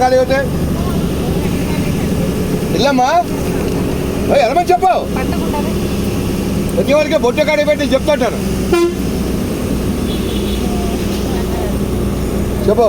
ఖాళీ అవుతాయి ఇల్లమ్మా ఎలమని చెప్పావు ప్రతి వారికి బొట్ట కాడి పెట్టి చెప్తుంటాను చెప్పు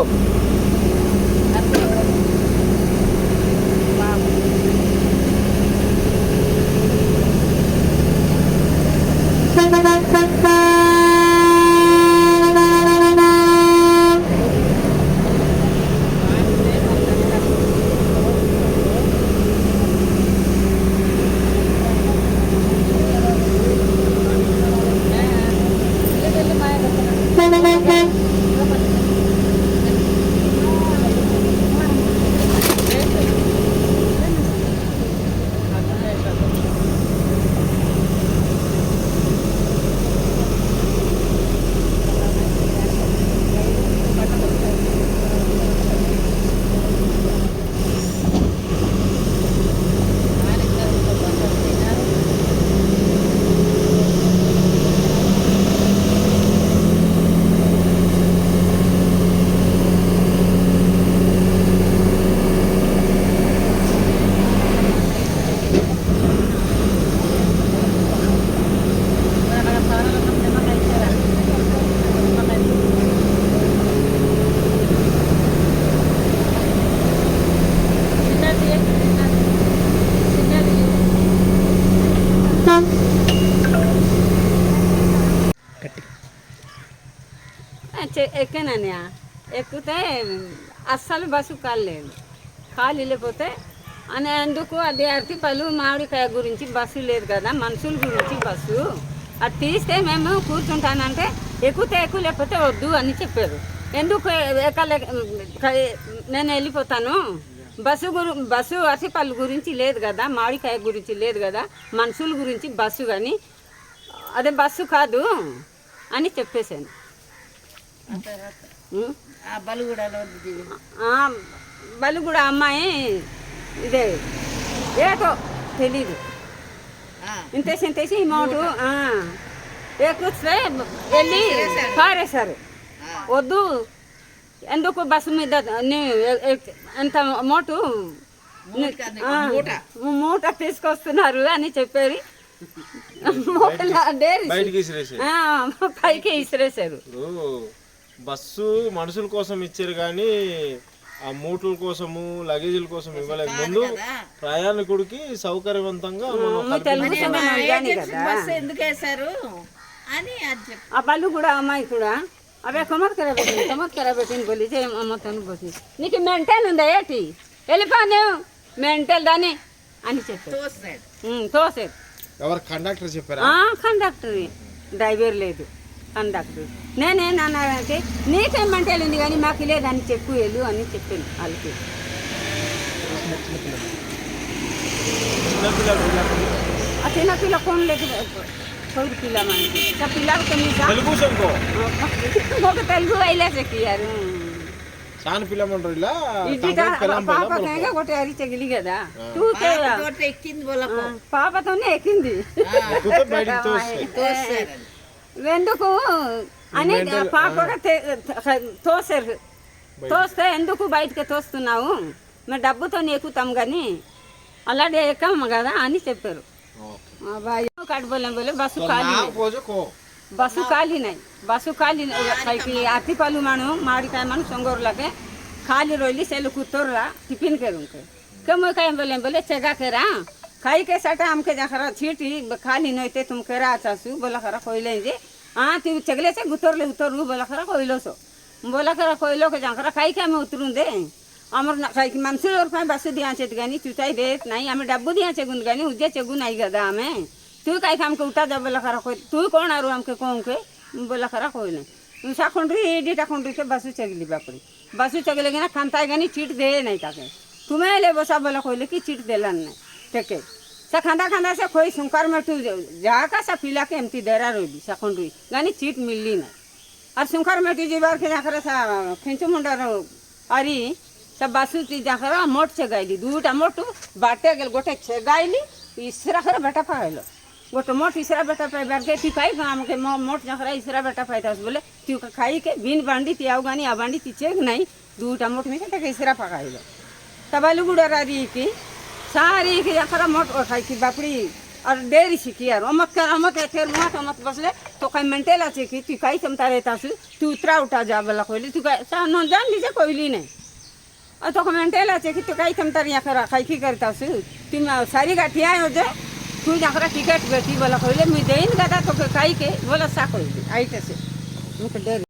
ఎక్కానని ఎక్కితే అస్సలు బస్సు కాలేదు ఖాళీ లేకపోతే అనేందుకు అది అరటిపళ్ళు మామిడికాయ గురించి బస్సు లేదు కదా మనుషుల గురించి బస్సు అది తీస్తే మేము కూర్చుంటానంటే ఎక్కుతే ఎక్కువ లేకపోతే వద్దు అని చెప్పారు ఎందుకు ఎక్కలే నేను వెళ్ళిపోతాను బస్సు అరటిపళ్ళు గురించి లేదు కదా మామిడికాయ గురించి లేదు కదా మనుషుల గురించి బస్సు కానీ అదే బస్సు కాదు అని చెప్పేశాను బలుగూడ అమ్మాయి ఇదే ఏటో తెలీదు ఇంతేసి ఈ మోటు ఎక్కిస్తే వెళ్ళి పారేశారు వద్దు ఎందుకు బస్సు మీద ఎంత మోటు మూట తీసుకొస్తున్నారు అని చెప్పారు పైకి ఇసిరేశారు బస్సు మనుషుల కోసం ఇచ్చారు కానీ ఆ మూటల కోసము లగేజీల కోసం ఇవ్వలేదు ముందు ప్రయాణికుడికి సౌకర్యవంతంగా ఆ పళ్ళు కూడా అమ్మాయి కూడా అవే కమత్ కరాబెట్టింది బోలితే అమ్మతోని పోసి నీకు మెంటల్ ఉందా ఏంటి వెళ్ళిపోను మెంటల్ దాని అని చెప్పారు తోసేది ఎవరు కండక్టర్ చెప్పారా కండక్టర్ డ్రైవర్ లేదు కండక్టర్ నేనేనన్నానంటే నీకేమంటే ఉంది కానీ మాకు లేదని చెప్పు వెళ్ళు అని చెప్పాను వాళ్ళకి ఆ చిన్నపిల్ల ఫోన్ లేదు చౌరు పిల్ల మనకి పిల్లకు ఒక తెలుగు వైలేసెక్కియారు ఒకటి అరిచ గిలి కదా పాపతోనే ఎక్కింది ఎందుకు అని పాపగా తోసారు తోస్తే ఎందుకు బయటకి తోస్తున్నావు మేము డబ్బుతో ఎక్కుతాం కానీ అలాగే ఎక్కాము కదా అని చెప్పారు కడబోలేం పోలే బస్సు ఖాళీ పైకి అరటిపళ్ళు మనం మామిడికాయ మనం సొంగూరులకే ఖాళీ रोली से कुतोरा टिफिन के रूम के कम कहीं बोले चगा के रा खाई के सटा हमके जखरा छीटी खाली नहीं थे तुम करा चासू बोला खरा कोई लेंगे हाँ तू चगले से उतरू बोला खरा कोयलो सो बोला खरा कोयलो के जखरा खाई के हमें उतरू दे आमर खाई की मनसू और बस दिया चेत गानी चुचाई दे नहीं हमें डब्बू दिया चेगुन गानी उज्जे चेगु नहीं गदा हमें तू कहीं हमके उठा जा बोला खरा कोई तू कौन आरू हमके कौन के बोला खरा कोई नहीं साखुंड्री डीटा खुंड्री के बस चगली बापड़ी बस चगलेगी ना खानता गानी चीट दे नहीं ताके तुम्हें ले बसा बोला कोई की चीट देलन नहीं टेके सा खांदा से कोई सुंकर में तू जा का सा पिला के एमती देरा रोली साखुंड्री गानी चीट मिलली नहीं और सुंकर में तुझी बार के जाकर सा खिंचू मुंडा अरी सब बासु ती जाकर मोट से गायली दूटा मोटू बाटे गेल गोटे छे गायली इसरा खरा बेटा पाइलो गोटे मोट इसरा बेटा पाई बार के टिकाई हम के मोट जाकर इसरा बेटा पाई था बोले तू खाई के बिन बांडी ती आव गानी आ बांडी ती चेक नहीं दूटा मोट में के केसरा पकाइलो तबालू गुड़ा री की सारी की अखरा मोट खाई की बापड़ी और डेरी सीखी यार अमक फिर मुआ अमक बसले तो कहीं मेंटेला की तू कहीं समता रहता तू उतरा उठा जा बोला कोई तू न जान लीजिए कोई नहीं और तो मेंटेला कि तू कहीं समता यहाँ कर खाई की करता तुम सारी गाठिया हो जाए तू यहाँ टिकट बेटी बोला कोई मैं देन गदा तो कहीं के बोला सा कोई आई से मुझे डेरी